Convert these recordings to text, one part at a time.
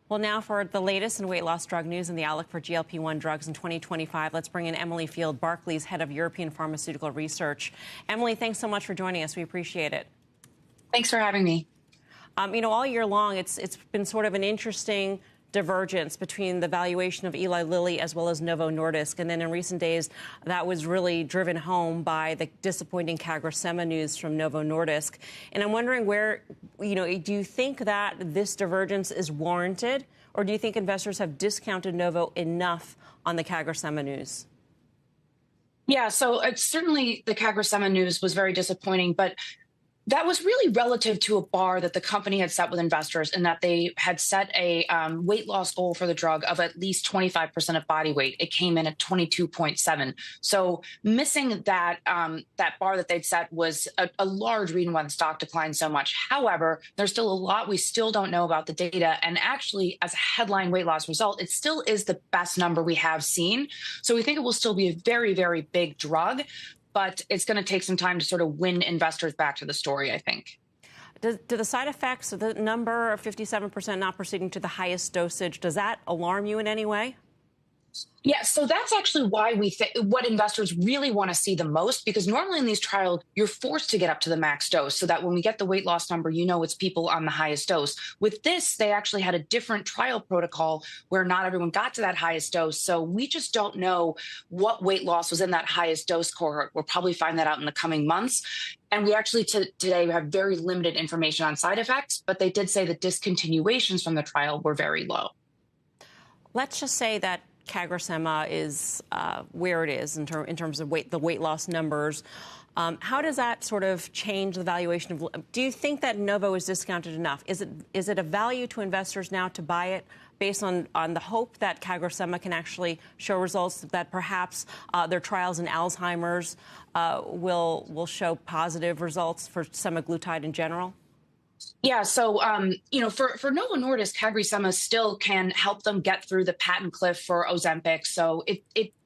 Well, now for the latest in weight loss drug news and the outlook for GLP-1 drugs in 2025, let's bring in Emily Field, Barclays Head of European Pharmaceutical Research. Emily, thanks so much for joining us. We appreciate it. Thanks for having me. All year long, it's been sort of an interesting divergence between the valuation of Eli Lilly as well as Novo Nordisk. And then in recent days, that was really driven home by the disappointing CagriSema news from Novo Nordisk. And I'm wondering where, do you think that this divergence is warranted, or do you think investors have discounted Novo enough on the CagriSema news? Yeah, so certainly the CagriSema news was very disappointing, but that was really relative to a bar that the company had set with investors, in that they had set a weight loss goal for the drug of at least 25% of body weight. It came in at 22.7. So missing that that bar that they'd set was a large reason why the stock declined so much. However, there's still a lot we still don't know about the data. And actually, as a headline weight loss result, it still is the best number we have seen. So we think it will still be a very, very big drug. But it's going to take some time to sort of win investors back to the story, I think. Do the side effects, the number of 57% not proceeding to the highest dosage, does that alarm you in any way? Yeah, so that's actually why what investors really want to see the most, because normally in these trials, you're forced to get up to the max dose so that when we get the weight loss number, it's people on the highest dose. With this, they actually had a different trial protocol where not everyone got to that highest dose. So we just don't know what weight loss was in that highest dose cohort. We'll probably find that out in the coming months. And we actually today have very limited information on side effects, but they did say that discontinuations from the trial were very low. Let's just say that CagriSema is where it is in terms of the weight loss numbers. How does that sort of change the valuation of? Do you think that Novo is discounted enough? Is it a value to investors now to buy it based on the hope that CagriSema can actually show results, that perhaps their trials in Alzheimer's will show positive results for semaglutide in general? Yeah, so for Novo Nordisk, CagriSema still can help them get through the patent cliff for Ozempic. So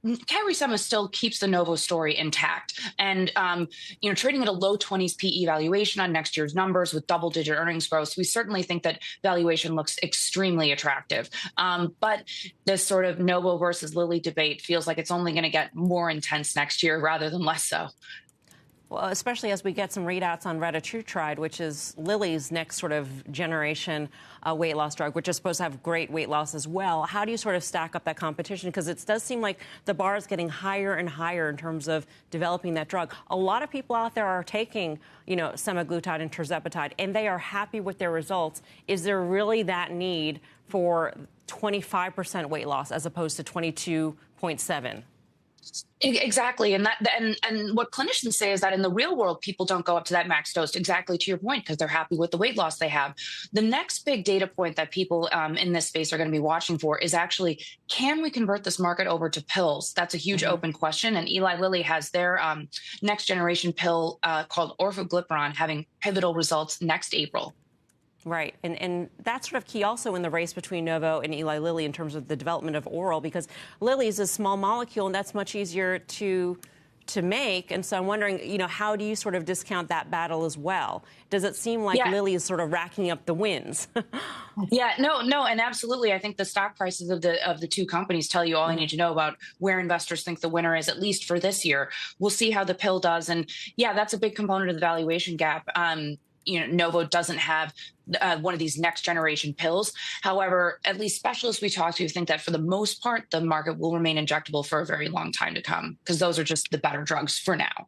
CagriSema still keeps the Novo story intact, and trading at a low 20s PE valuation on next year's numbers with double-digit earnings growth, we certainly think that valuation looks extremely attractive. But this sort of Novo versus Lilly debate feels like it's only going to get more intense next year rather than less so. Well, especially as we get some readouts on retatrutide, which is Lilly's next sort of generation weight loss drug, which is supposed to have great weight loss as well. How do you sort of stack up that competition? Because it does seem like the bar is getting higher and higher in terms of developing that drug. A lot of people out there are taking, semaglutide and tirzepatide, and they are happy with their results. Is there really that need for 25% weight loss as opposed to 22.7? Exactly. And what clinicians say is that in the real world, people don't go up to that max dose, exactly to your point, because they're happy with the weight loss they have. The next big data point that people in this space are going to be watching for is actually, can we convert this market over to pills? That's a huge open question. And Eli Lilly has their next generation pill called orforglipron having pivotal results next April. Right. And that's sort of key also in the race between Novo and Eli Lilly in terms of the development of oral, because Lilly is a small molecule and that's much easier to make. And so I'm wondering, how do you sort of discount that battle as well? Does it seem like Lilly is sort of racking up the wins? Yeah, no, and absolutely. I think the stock prices of the two companies tell you all you need to know about where investors think the winner is, at least for this year. We'll see how the pill does. And yeah, that's a big component of the valuation gap. Novo doesn't have one of these next generation pills. However, at least specialists we talk to think that for the most part, the market will remain injectable for a very long time to come, because those are just the better drugs for now.